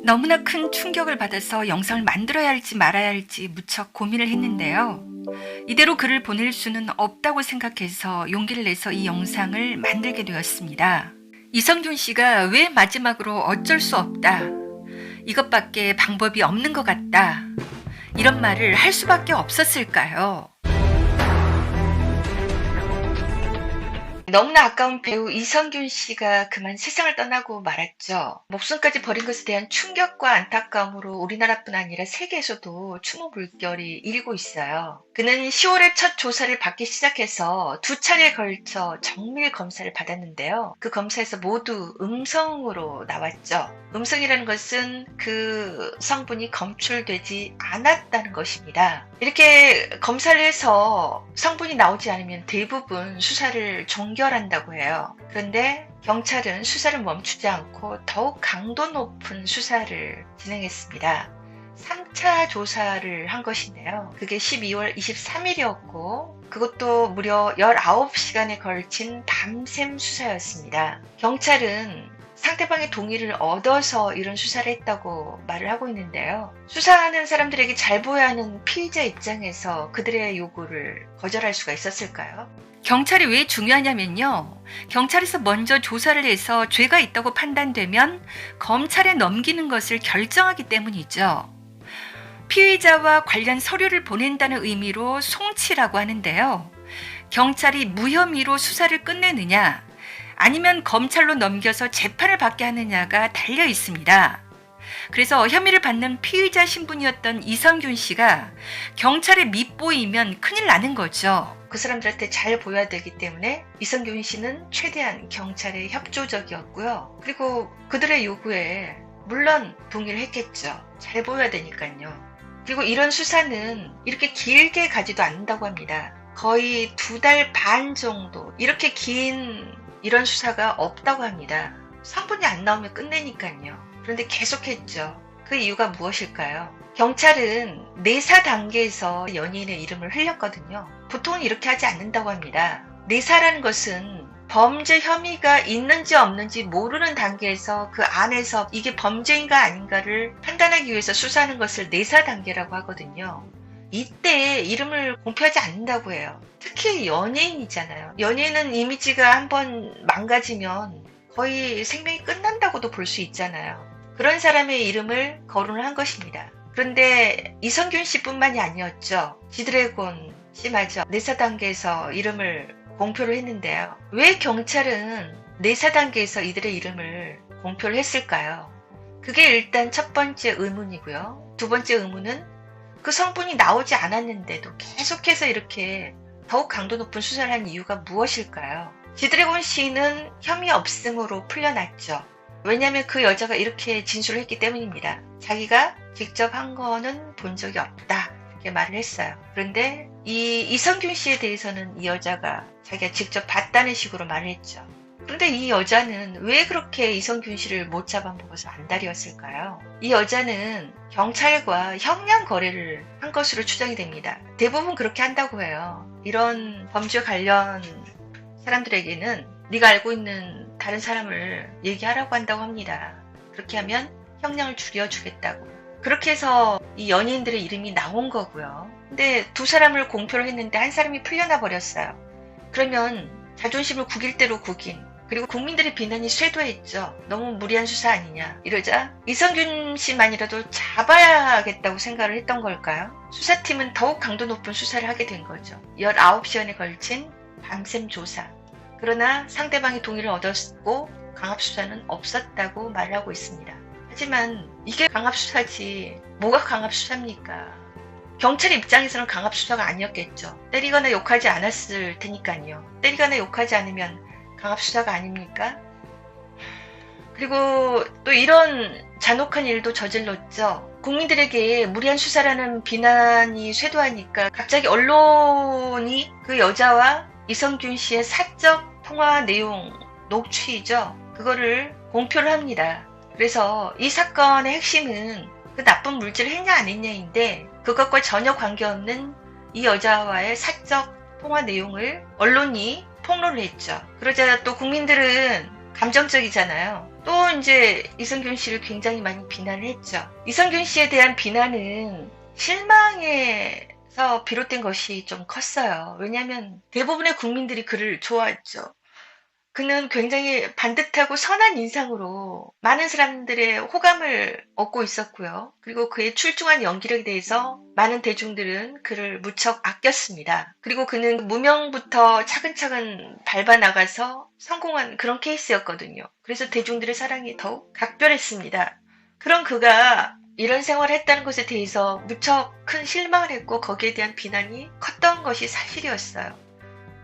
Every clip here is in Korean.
너무나 큰 충격을 받아서 영상을 만들어야 할지 말아야 할지 무척 고민을 했는데요. 이대로 글을 보낼 수는 없다고 생각해서 용기를 내서 이 영상을 만들게 되었습니다. 이성균 씨가 왜 마지막으로 어쩔 수 없다, 이것밖에 방법이 없는 것 같다, 이런 말을 할 수밖에 없었을까요? 너무나 아까운 배우 이성균 씨가 그만 세상을 떠나고 말았죠. 목숨까지 버린 것에 대한 충격과 안타까움으로 우리나라뿐 아니라 세계에서도 추모 물결이 일고 있어요. 그는 10월에 첫 조사를 받기 시작해서 2차례에 걸쳐 정밀 검사를 받았는데요. 그 검사에서 모두 음성으로 나왔죠. 음성이라는 것은 그 성분이 검출되지 않았다는 것입니다. 이렇게 검사를 해서 성분이 나오지 않으면 대부분 수사를 종결한다고 해요. 그런데 경찰은 수사를 멈추지 않고 더욱 강도 높은 수사를 진행했습니다. 3차 조사를 한 것인데요. 그게 12월 23일이었고 그것도 무려 19시간에 걸친 밤샘 수사였습니다. 경찰은 상대방의 동의를 얻어서 이런 수사를 했다고 말을 하고 있는데요. 수사하는 사람들에게 잘 보여야 하는 피의자 입장에서 그들의 요구를 거절할 수가 있었을까요? 경찰이 왜 중요하냐면요. 경찰에서 먼저 조사를 해서 죄가 있다고 판단되면 검찰에 넘기는 것을 결정하기 때문이죠. 피의자와 관련 서류를 보낸다는 의미로 송치라고 하는데요. 경찰이 무혐의로 수사를 끝내느냐, 아니면 검찰로 넘겨서 재판을 받게 하느냐가 달려 있습니다. 그래서 혐의를 받는 피의자 신분이었던 이성균 씨가 경찰에 밉보이면 큰일 나는 거죠. 그 사람들한테 잘 보여야 되기 때문에 이성균 씨는 최대한 경찰에 협조적이었고요. 그리고 그들의 요구에 물론 동의를 했겠죠. 잘 보여야 되니까요. 그리고 이런 수사는 이렇게 길게 가지도 않는다고 합니다. 거의 2달 반 정도, 이렇게 긴 이런 수사가 없다고 합니다. 성분이 안 나오면 끝내니까요. 그런데 계속했죠. 그 이유가 무엇일까요? 경찰은 내사 단계에서 연예인의 이름을 흘렸거든요. 보통은 이렇게 하지 않는다고 합니다. 내사라는 것은 범죄 혐의가 있는지 없는지 모르는 단계에서 그 안에서 이게 범죄인가 아닌가를 판단하기 위해서 수사하는 것을 내사 단계라고 하거든요. 이때 이름을 공표하지 않는다고 해요. 특히 연예인이잖아요. 연예인은 이미지가 한번 망가지면 거의 생명이 끝난다고도 볼 수 있잖아요. 그런 사람의 이름을 거론을 한 것입니다. 그런데 이성균 씨뿐만이 아니었죠. 지드래곤 씨마저 내사 단계에서 이름을 공표를 했는데요. 왜 경찰은 내사 단계에서 이들의 이름을 공표를 했을까요? 그게 일단 첫 번째 의문이고요. 두 번째 의문은 그 성분이 나오지 않았는데도 계속해서 이렇게 더욱 강도 높은 수사를 한 이유가 무엇일까요? 지드래곤 씨는 혐의 없음으로 풀려났죠. 왜냐하면 그 여자가 이렇게 진술을 했기 때문입니다. 자기가 직접 한 거는 본 적이 없다, 이렇게 말을 했어요. 그런데 이 이성균 씨에 대해서는 이 여자가 자기가 직접 봤다는 식으로 말을 했죠. 그런데 이 여자는 왜 그렇게 이성균 씨를 못 잡아먹어서 안달이었을까요? 이 여자는 경찰과 형량 거래를 한 것으로 추정이 됩니다. 대부분 그렇게 한다고 해요. 이런 범죄 관련 사람들에게는 네가 알고 있는 다른 사람을 얘기하라고 한다고 합니다. 그렇게 하면 형량을 줄여주겠다고. 그렇게 해서 이 연예인들의 이름이 나온 거고요. 근데 두 사람을 공표를 했는데 한 사람이 풀려나 버렸어요. 그러면 자존심을 구길 대로 구긴, 그리고 국민들의 비난이 쇄도했죠. 너무 무리한 수사 아니냐. 이러자 이성균 씨만이라도 잡아야겠다고 생각을 했던 걸까요? 수사팀은 더욱 강도 높은 수사를 하게 된 거죠. 19시간에 걸친 밤샘 조사. 그러나 상대방의 동의를 얻었고 강압수사는 없었다고 말하고 있습니다. 하지만 이게 강압수사지 뭐가 강압수사입니까? 경찰 입장에서는 강압수사가 아니었겠죠. 때리거나 욕하지 않았을 테니까요. 때리거나 욕하지 않으면 강압수사가 아닙니까? 그리고 또 이런 잔혹한 일도 저질렀죠. 국민들에게 무리한 수사라는 비난이 쇄도하니까 갑자기 언론이 그 여자와 이성균 씨의 사적 통화 내용 녹취죠. 그거를 공표를 합니다. 그래서 이 사건의 핵심은 그 나쁜 물질을 했냐 안 했냐인데 그것과 전혀 관계없는 이 여자와의 사적 통화 내용을 언론이 폭로를 했죠. 그러자 또 국민들은 감정적이잖아요. 또 이제 이성균 씨를 굉장히 많이 비난을 했죠. 이성균 씨에 대한 비난은 실망에서 비롯된 것이 좀 컸어요. 왜냐하면 대부분의 국민들이 그를 좋아했죠. 그는 굉장히 반듯하고 선한 인상으로 많은 사람들의 호감을 얻고 있었고요. 그리고 그의 출중한 연기력에 대해서 많은 대중들은 그를 무척 아꼈습니다. 그리고 그는 무명부터 차근차근 밟아나가서 성공한 그런 케이스였거든요. 그래서 대중들의 사랑이 더욱 각별했습니다. 그런 그가 이런 생활을 했다는 것에 대해서 무척 큰 실망을 했고 거기에 대한 비난이 컸던 것이 사실이었어요.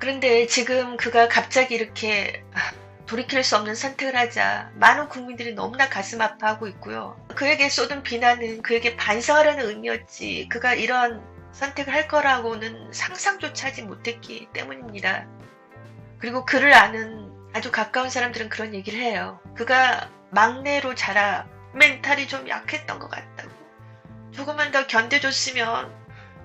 그런데 지금 그가 갑자기 이렇게 돌이킬 수 없는 선택을 하자 많은 국민들이 너무나 가슴 아파하고 있고요. 그에게 쏟은 비난은 그에게 반성하라는 의미였지 그가 이런 선택을 할 거라고는 상상조차 하지 못했기 때문입니다. 그리고 그를 아는 아주 가까운 사람들은 그런 얘기를 해요. 그가 막내로 자라 멘탈이 좀 약했던 것 같다고. 조금만 더 견뎌줬으면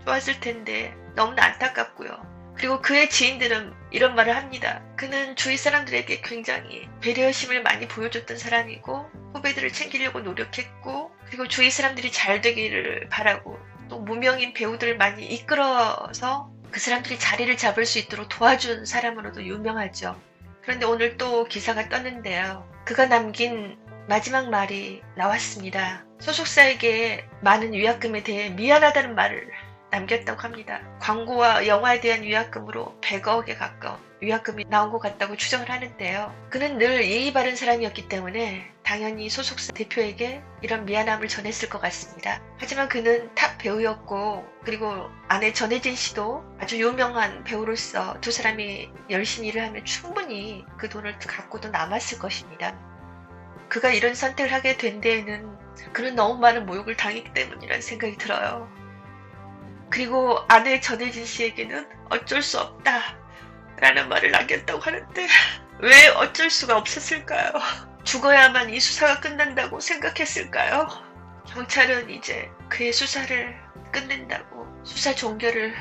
좋았을 텐데 너무나 안타깝고요. 그리고 그의 지인들은 이런 말을 합니다. 그는 주위 사람들에게 굉장히 배려심을 많이 보여줬던 사람이고 후배들을 챙기려고 노력했고 그리고 주위 사람들이 잘 되기를 바라고 또 무명인 배우들을 많이 이끌어서 그 사람들이 자리를 잡을 수 있도록 도와준 사람으로도 유명하죠. 그런데 오늘 또 기사가 떴는데요. 그가 남긴 마지막 말이 나왔습니다. 소속사에게 많은 위약금에 대해 미안하다는 말을 남겼다고 합니다. 광고와 영화에 대한 위약금으로 100억에 가까운 위약금이 나온 것 같다고 추정을 하는데요. 그는 늘 예의 바른 사람이었기 때문에 당연히 소속사 대표에게 이런 미안함을 전했을 것 같습니다. 하지만 그는 탑 배우였고 그리고 아내 전혜진 씨도 아주 유명한 배우로서 두 사람이 열심히 일을 하면 충분히 그 돈을 갖고도 남았을 것입니다. 그가 이런 선택을 하게 된 데에는 그는 너무 많은 모욕을 당했기 때문이라는 생각이 들어요. 그리고 아내 전혜진 씨에게는 어쩔 수 없다 라는 말을 남겼다고 하는데 왜 어쩔 수가 없었을까요? 죽어야만 이 수사가 끝난다고 생각했을까요? 경찰은 이제 그의 수사를 끝낸다고 수사 종결을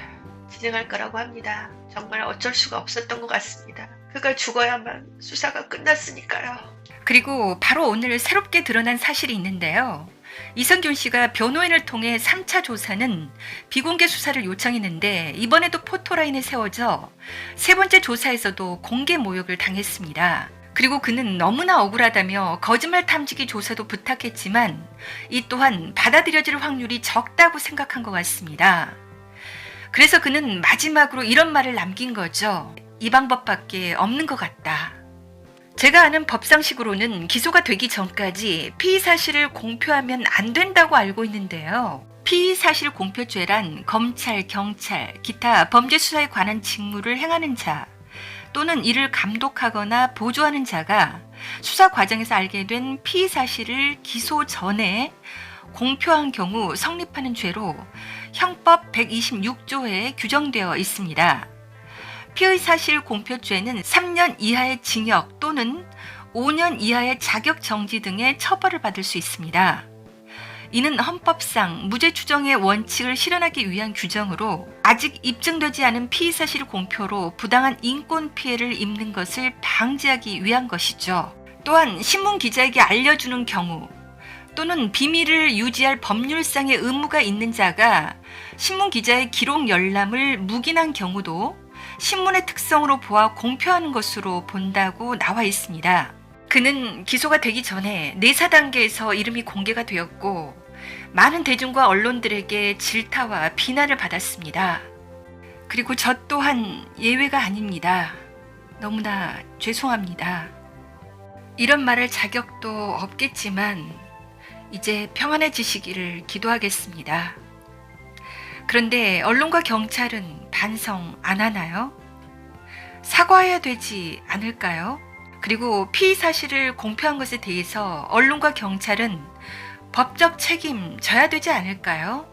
진행할 거라고 합니다. 정말 어쩔 수가 없었던 것 같습니다. 그가 죽어야만 수사가 끝났으니까요. 그리고 바로 오늘 새롭게 드러난 사실이 있는데요. 이성균 씨가 변호인을 통해 3차 조사는 비공개 수사를 요청했는데 이번에도 포토라인에 세워져 세 번째 조사에서도 공개 모욕을 당했습니다. 그리고 그는 너무나 억울하다며 거짓말 탐지기 조사도 부탁했지만 이 또한 받아들여질 확률이 적다고 생각한 것 같습니다. 그래서 그는 마지막으로 이런 말을 남긴 거죠. 이 방법밖에 없는 것 같다. 제가 아는 법상식으로는 기소가 되기 전까지 피의 사실을 공표하면 안 된다고 알고 있는데요. 피의 사실 공표죄란 검찰, 경찰, 기타 범죄 수사에 관한 직무를 행하는 자 또는 이를 감독하거나 보조하는 자가 수사 과정에서 알게 된 피의 사실을 기소 전에 공표한 경우 성립하는 죄로 형법 126조에 규정되어 있습니다. 피의 사실 공표죄는 3년 이하의 징역 또는 5년 이하의 자격 정지 등의 처벌을 받을 수 있습니다. 이는 헌법상 무죄 추정의 원칙을 실현하기 위한 규정으로 아직 입증되지 않은 피의 사실 공표로 부당한 인권 피해를 입는 것을 방지하기 위한 것이죠. 또한 신문 기자에게 알려주는 경우 또는 비밀을 유지할 법률상의 의무가 있는 자가 신문 기자의 기록 열람을 묵인한 경우도 신문의 특성으로 보아 공표하는 것으로 본다고 나와 있습니다. 그는 기소가 되기 전에 내사 단계에서 이름이 공개가 되었고 많은 대중과 언론들에게 질타와 비난을 받았습니다. 그리고 저 또한 예외가 아닙니다. 너무나 죄송합니다. 이런 말할 자격도 없겠지만 이제 평안해지시기를 기도하겠습니다. 그런데 언론과 경찰은 반성 안 하나요? 사과해야 되지 않을까요? 그리고 피의 사실을 공표한 것에 대해서 언론과 경찰은 법적 책임 져야 되지 않을까요?